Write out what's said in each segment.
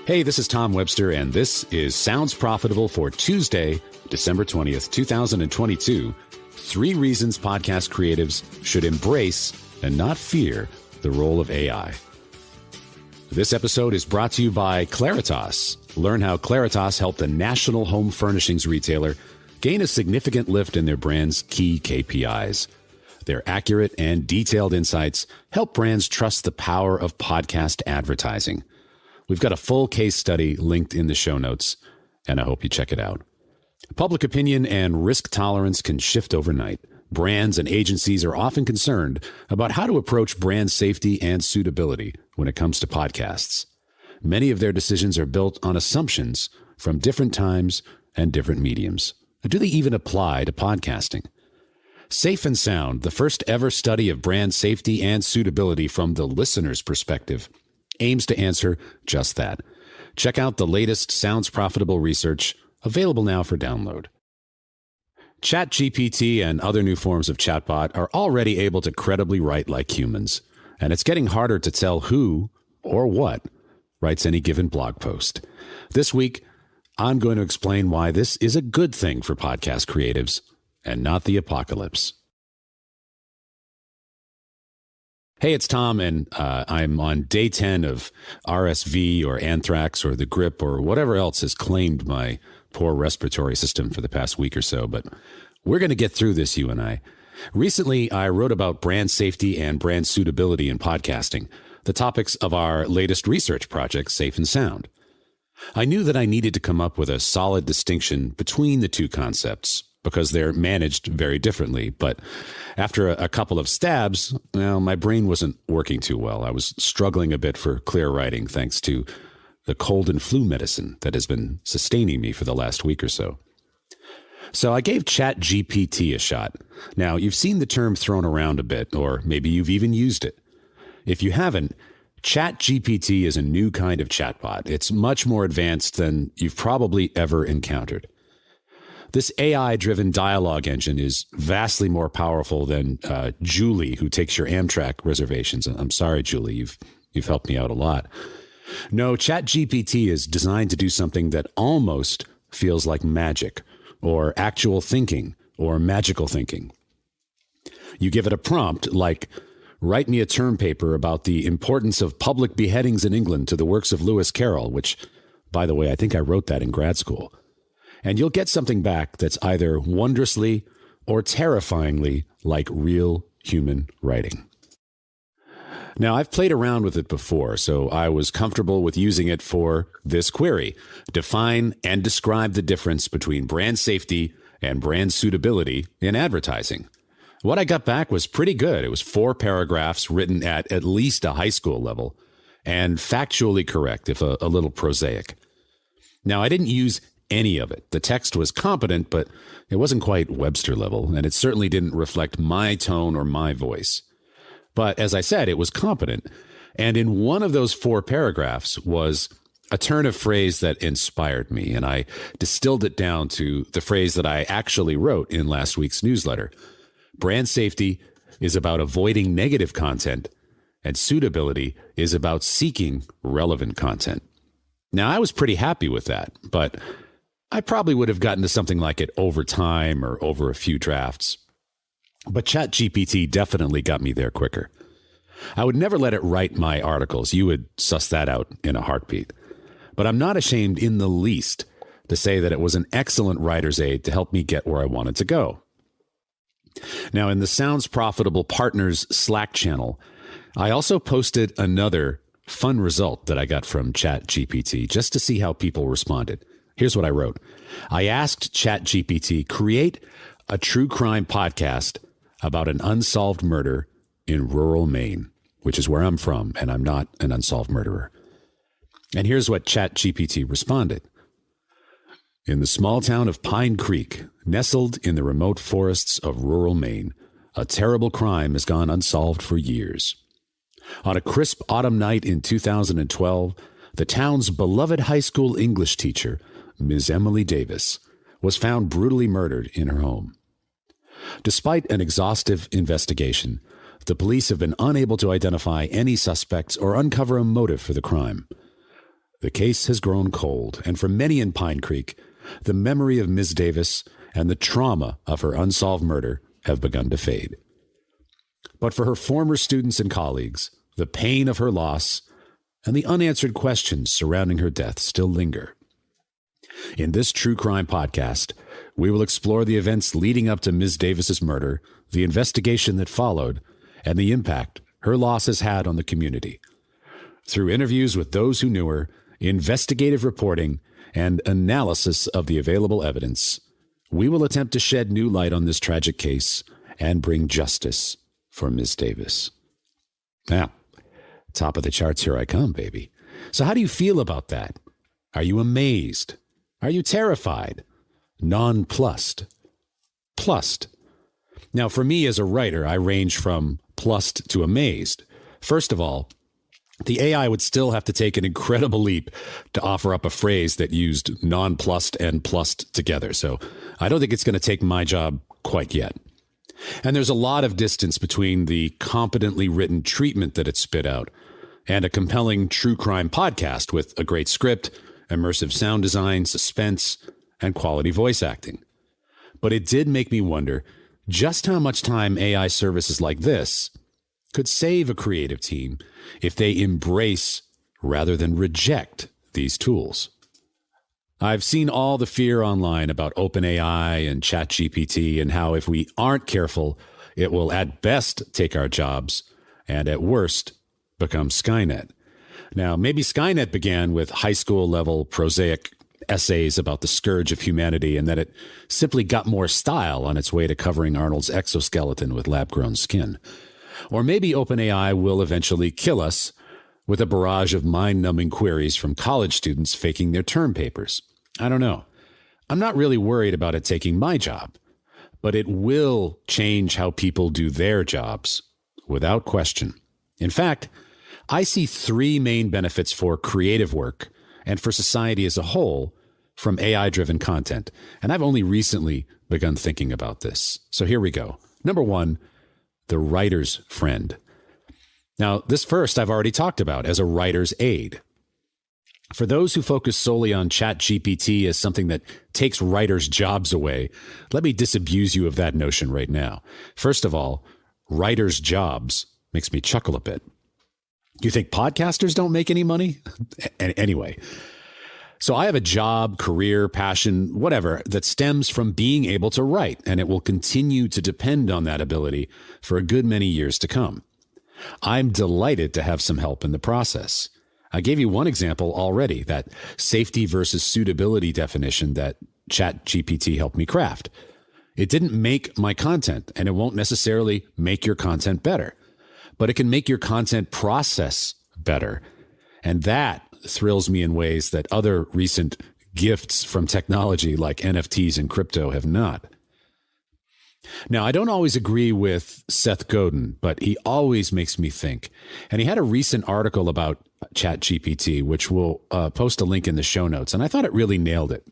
Hey, this is Tom Webster, and this is Sounds Profitable for Tuesday, December 20th, 2022. 3 reasons podcast creatives should embrace and not fear the role of AI. This episode is brought to you by Claritas. Learn how Claritas helped a national home furnishings retailer gain a significant lift in their brand's key KPIs. Their accurate and detailed insights help brands trust the power of podcast advertising. We've got a full case study linked in the show notes, and I hope you check it out. Public opinion and risk tolerance can shift overnight. Brands and agencies are often concerned about how to approach brand safety and suitability when it comes to podcasts. Many of their decisions are built on assumptions from different times and different mediums. Do they even apply to podcasting? Safe and Sound, the first ever study of brand safety and suitability from the listener's perspective, aims to answer just that. Check out the latest Sounds Profitable research, available now for download. ChatGPT and other new forms of chatbot are already able to credibly write like humans, and it's getting harder to tell who or what writes any given blog post. This week, I'm going to explain why this is a good thing for podcast creatives and not the apocalypse. Hey, it's Tom, and I'm on day 10 of RSV or anthrax or the grip or whatever else has claimed my poor respiratory system for the past week or so, but we're going to get through this, you and I. Recently, I wrote about brand safety and brand suitability in podcasting, the topics of our latest research project, Safe and Sound. I knew that I needed to come up with a solid distinction between the two concepts, because they're managed very differently. But after a couple of stabs, well, my brain wasn't working too well. I was struggling a bit for clear writing thanks to the cold and flu medicine that has been sustaining me for the last week or so. So I gave ChatGPT a shot. Now, you've seen the term thrown around a bit, or maybe you've even used it. If you haven't, ChatGPT is a new kind of chatbot. It's much more advanced than you've probably ever encountered. This AI-driven dialogue engine is vastly more powerful than Julie, who takes your Amtrak reservations. I'm sorry, Julie, you've helped me out a lot. No, ChatGPT is designed to do something that almost feels like magic, or actual thinking, or magical thinking. You give it a prompt like, write me a term paper about the importance of public beheadings in England to the works of Lewis Carroll, which, by the way, I think I wrote that in grad school. And you'll get something back that's either wondrously or terrifyingly like real human writing. Now, I've played around with it before, so I was comfortable with using it for this query: define and describe the difference between brand safety and brand suitability in advertising. What I got back was pretty good. It was 4 paragraphs written at least a high school level and factually correct, if a little prosaic. Now, I didn't use any of it. The text was competent, but it wasn't quite Webster level, and it certainly didn't reflect my tone or my voice. But as I said, it was competent. And in one of those 4 paragraphs was a turn of phrase that inspired me, and I distilled it down to the phrase that I actually wrote in last week's newsletter. Brand safety is about avoiding negative content, and suitability is about seeking relevant content. Now, I was pretty happy with that, but I probably would have gotten to something like it over time or over a few drafts. But ChatGPT definitely got me there quicker. I would never let it write my articles. You would suss that out in a heartbeat. But I'm not ashamed in the least to say that it was an excellent writer's aid to help me get where I wanted to go. Now, in the Sounds Profitable Partners Slack channel, I also posted another fun result that I got from ChatGPT just to see how people responded. Here's what I wrote. I asked ChatGPT, create a true crime podcast about an unsolved murder in rural Maine, which is where I'm from, and I'm not an unsolved murderer. And here's what ChatGPT responded. In the small town of Pine Creek, nestled in the remote forests of rural Maine, a terrible crime has gone unsolved for years. On a crisp autumn night in 2012, the town's beloved high school English teacher, Ms. Emily Davis, was found brutally murdered in her home. Despite an exhaustive investigation, the police have been unable to identify any suspects or uncover a motive for the crime. The case has grown cold, and for many in Pine Creek, the memory of Ms. Davis and the trauma of her unsolved murder have begun to fade. But for her former students and colleagues, the pain of her loss and the unanswered questions surrounding her death still linger. In this true crime podcast, we will explore the events leading up to Ms. Davis's murder, the investigation that followed, and the impact her loss has had on the community. Through interviews with those who knew her, investigative reporting, and analysis of the available evidence, we will attempt to shed new light on this tragic case and bring justice for Ms. Davis. Now, top of the charts, here I come, baby. So how do you feel about that? Are you amazed? Are you terrified? Nonplussed? Plussed? Now, for me as a writer, I range from plussed to amazed. First of all, the AI would still have to take an incredible leap to offer up a phrase that used nonplussed and plussed together. So I don't think it's going to take my job quite yet. And there's a lot of distance between the competently written treatment that it spit out and a compelling true crime podcast with a great script, immersive sound design, suspense, and quality voice acting. But it did make me wonder just how much time AI services like this could save a creative team if they embrace rather than reject these tools. I've seen all the fear online about OpenAI and ChatGPT and how if we aren't careful, it will at best take our jobs and at worst become Skynet. Now, maybe Skynet began with high school level prosaic essays about the scourge of humanity and that it simply got more style on its way to covering Arnold's exoskeleton with lab-grown skin. Or maybe OpenAI will eventually kill us with a barrage of mind-numbing queries from college students faking their term papers. I don't know. I'm not really worried about it taking my job, but it will change how people do their jobs, without question. In fact, I see three main benefits for creative work and for society as a whole from AI-driven content, and I've only recently begun thinking about this. So here we go. Number one, the writer's friend. Now, this first I've already talked about as a writer's aid. For those who focus solely on ChatGPT as something that takes writers' jobs away, let me disabuse you of that notion right now. First of all, writers' jobs makes me chuckle a bit. You think podcasters don't make any money? Anyway, so I have a job, career, passion, whatever, that stems from being able to write, and it will continue to depend on that ability for a good many years to come. I'm delighted to have some help in the process. I gave you one example already, that safety versus suitability definition that ChatGPT helped me craft. It didn't make my content, and it won't necessarily make your content better, but it can make your content process better. And that thrills me in ways that other recent gifts from technology like NFTs and crypto have not. Now, I don't always agree with Seth Godin, but he always makes me think. And he had a recent article about ChatGPT, which we'll post a link in the show notes, and I thought it really nailed it.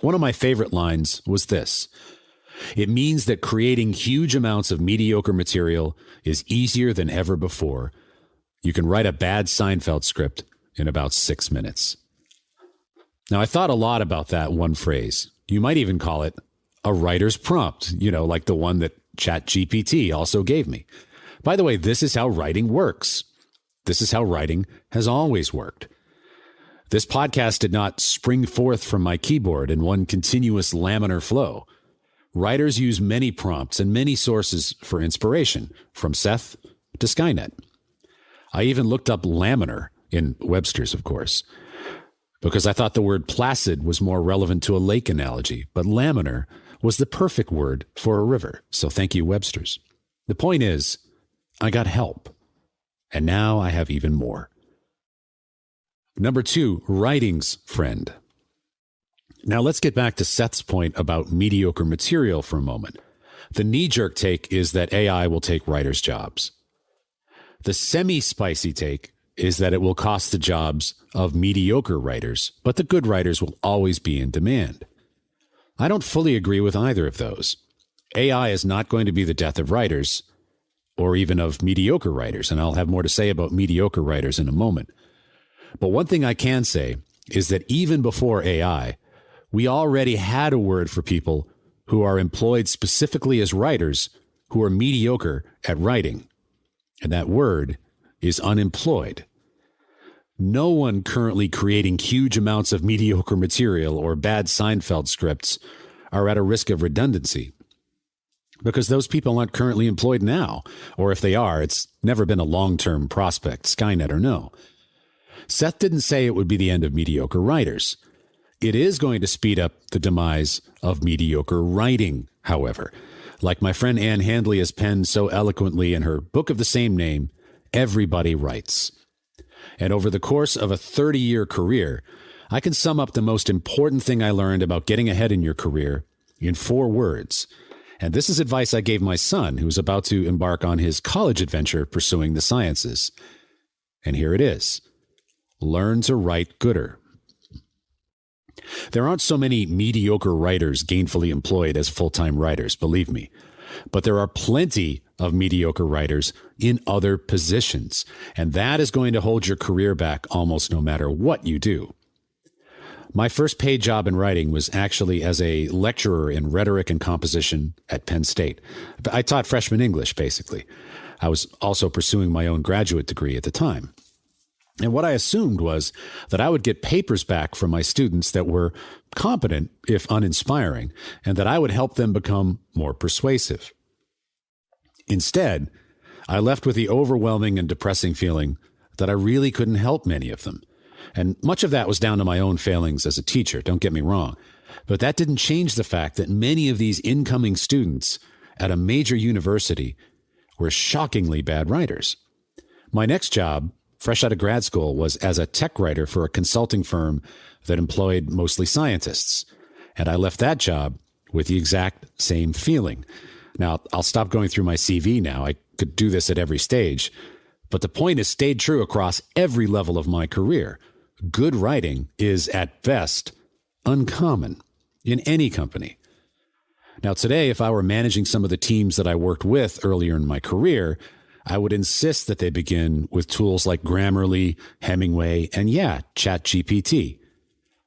One of my favorite lines was this: "It means that creating huge amounts of mediocre material is easier than ever before. You can write a bad Seinfeld script in about 6 minutes." Now, I thought a lot about that one phrase. You might even call it a writer's prompt, like the one that ChatGPT also gave me. By the way, this is how writing works. This is how writing has always worked. This podcast did not spring forth from my keyboard in one continuous laminar flow. Writers use many prompts and many sources for inspiration, from Seth to Skynet. I even looked up laminar in Webster's, of course, because I thought the word placid was more relevant to a lake analogy, but laminar was the perfect word for a river. So thank you, Webster's. The point is, I got help, and now I have even more. Number two, writing's friend. Now let's get back to Seth's point about mediocre material for a moment. The knee-jerk take is that AI will take writers' jobs. The semi-spicy take is that it will cost the jobs of mediocre writers, but the good writers will always be in demand. I don't fully agree with either of those. AI is not going to be the death of writers, or even of mediocre writers, and I'll have more to say about mediocre writers in a moment. But one thing I can say is that even before AI, we already had a word for people who are employed specifically as writers who are mediocre at writing. And that word is unemployed. No one currently creating huge amounts of mediocre material or bad Seinfeld scripts are at a risk of redundancy, because those people aren't currently employed now, or if they are, it's never been a long-term prospect, Skynet or no. Seth didn't say it would be the end of mediocre writers. It is going to speed up the demise of mediocre writing, however. Like my friend Ann Handley has penned so eloquently in her book of the same name, Everybody Writes. And over the course of a 30-year career, I can sum up the most important thing I learned about getting ahead in your career in 4 words. And this is advice I gave my son, who's about to embark on his college adventure pursuing the sciences. And here it is. Learn to write gooder. There aren't so many mediocre writers gainfully employed as full-time writers, believe me. But there are plenty of mediocre writers in other positions, and that is going to hold your career back almost no matter what you do. My first paid job in writing was actually as a lecturer in rhetoric and composition at Penn State. I taught freshman English, basically. I was also pursuing my own graduate degree at the time. And what I assumed was that I would get papers back from my students that were competent, if uninspiring, and that I would help them become more persuasive. Instead, I left with the overwhelming and depressing feeling that I really couldn't help many of them. And much of that was down to my own failings as a teacher, don't get me wrong. But that didn't change the fact that many of these incoming students at a major university were shockingly bad writers. My next job, fresh out of grad school, was as a tech writer for a consulting firm that employed mostly scientists. And I left that job with the exact same feeling. Now, I'll stop going through my CV now. I could do this at every stage. But the point has stayed true across every level of my career. Good writing is, at best, uncommon in any company. Now, today, if I were managing some of the teams that I worked with earlier in my career, I would insist that they begin with tools like Grammarly, Hemingway, and ChatGPT.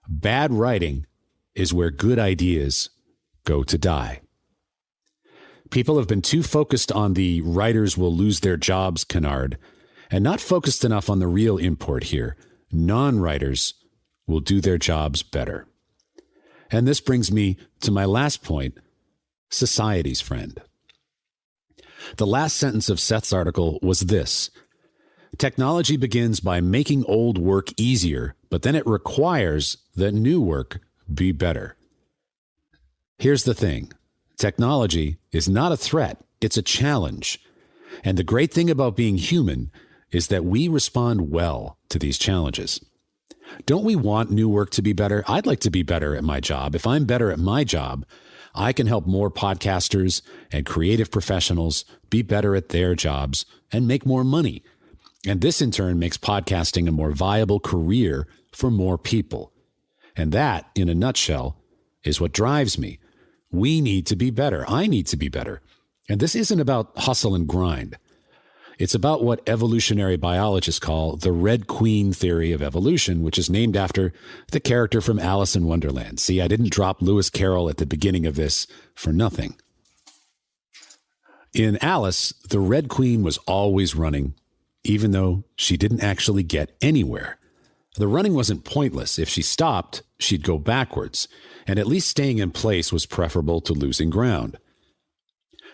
Bad writing is where good ideas go to die. People have been too focused on the writers will lose their jobs canard, and not focused enough on the real import here. Non-writers will do their jobs better. And this brings me to my last point, society's friend. The last sentence of Seth's article was this: technology begins by making old work easier, but then it requires that new work be better. Here's the thing. Technology is not a threat. It's a challenge. And the great thing about being human is that we respond well to these challenges. Don't we want new work to be better? I'd like to be better at my job. If I'm better at my job, I can help more podcasters and creative professionals be better at their jobs and make more money. And this in turn makes podcasting a more viable career for more people. And that, in a nutshell, is what drives me. We need to be better. I need to be better. And this isn't about hustle and grind. It's about what evolutionary biologists call the Red Queen theory of evolution, which is named after the character from Alice in Wonderland. See, I didn't drop Lewis Carroll at the beginning of this for nothing. In Alice, the Red Queen was always running, even though she didn't actually get anywhere. The running wasn't pointless. If she stopped, she'd go backwards, and at least staying in place was preferable to losing ground.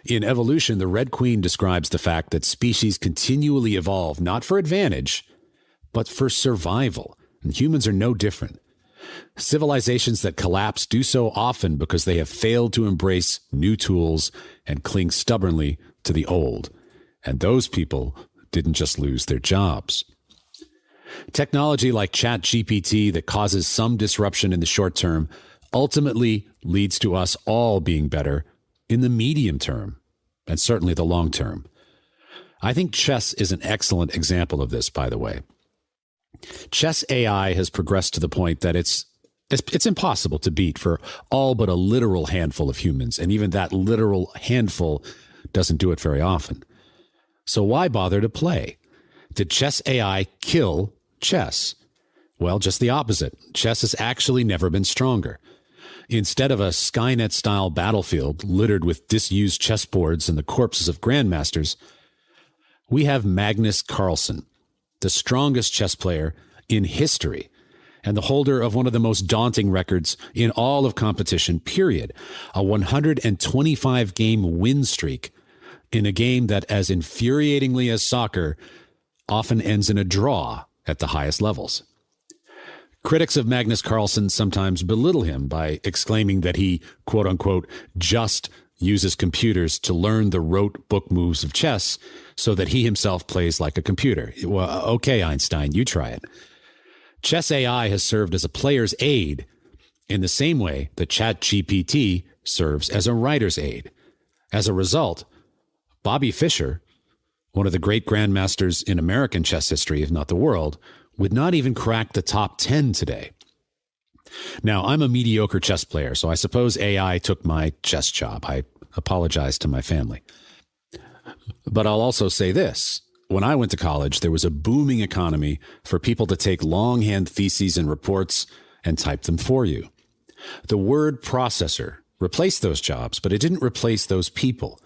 In evolution, the Red Queen describes the fact that species continually evolve not for advantage, but for survival, and humans are no different. Civilizations that collapse do so often because they have failed to embrace new tools and cling stubbornly to the old. And those people didn't just lose their jobs. Technology like ChatGPT that causes some disruption in the short term ultimately leads to us all being better in the medium term, and certainly the long term. I think chess is an excellent example of this, by the way. Chess AI has progressed to the point that it's impossible to beat for all but a literal handful of humans, and even that literal handful doesn't do it very often. So why bother to play? Did chess AI kill chess? Well, just the opposite. Chess has actually never been stronger. Instead of a Skynet-style battlefield littered with disused chessboards and the corpses of grandmasters, we have Magnus Carlsen, the strongest chess player in history and the holder of one of the most daunting records in all of competition, period. A 125-game win streak in a game that, as infuriatingly as soccer, often ends in a draw at the highest levels. Critics of Magnus Carlsen sometimes belittle him by exclaiming that he, quote-unquote, just uses computers to learn the rote book moves of chess so that he himself plays like a computer. Well, okay, Einstein, you try it. Chess AI has served as a player's aid in the same way that ChatGPT serves as a writer's aid. As a result, Bobby Fischer, one of the great grandmasters in American chess history, if not the world, would not even crack the top 10 today. Now, I'm a mediocre chess player, so I suppose AI took my chess job. I apologize to my family. But I'll also say this. When I went to college, there was a booming economy for people to take longhand theses and reports and type them for you. The word processor replaced those jobs, but it didn't replace those people.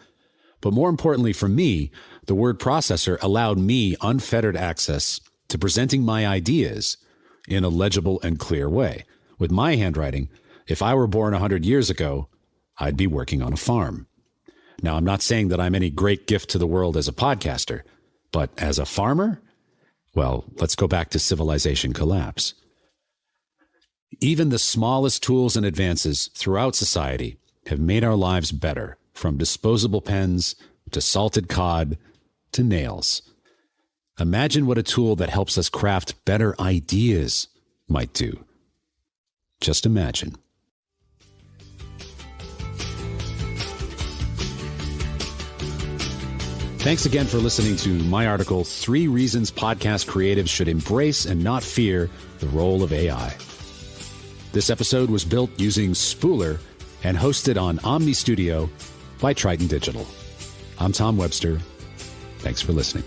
But more importantly for me, the word processor allowed me unfettered access to presenting my ideas in a legible and clear way. With my handwriting, if I were born 100 years ago, I'd be working on a farm. Now, I'm not saying that I'm any great gift to the world as a podcaster, but as a farmer, well, let's go back to civilization collapse. Even the smallest tools and advances throughout society have made our lives better, from disposable pens to salted cod to nails. Imagine what a tool that helps us craft better ideas might do. Just imagine. Thanks again for listening to my article, 3 Reasons Podcast Creatives Should Embrace and Not Fear the Role of AI. This episode was built using Spooler and hosted on Omny Studio by Triton Digital. I'm Tom Webster. Thanks for listening.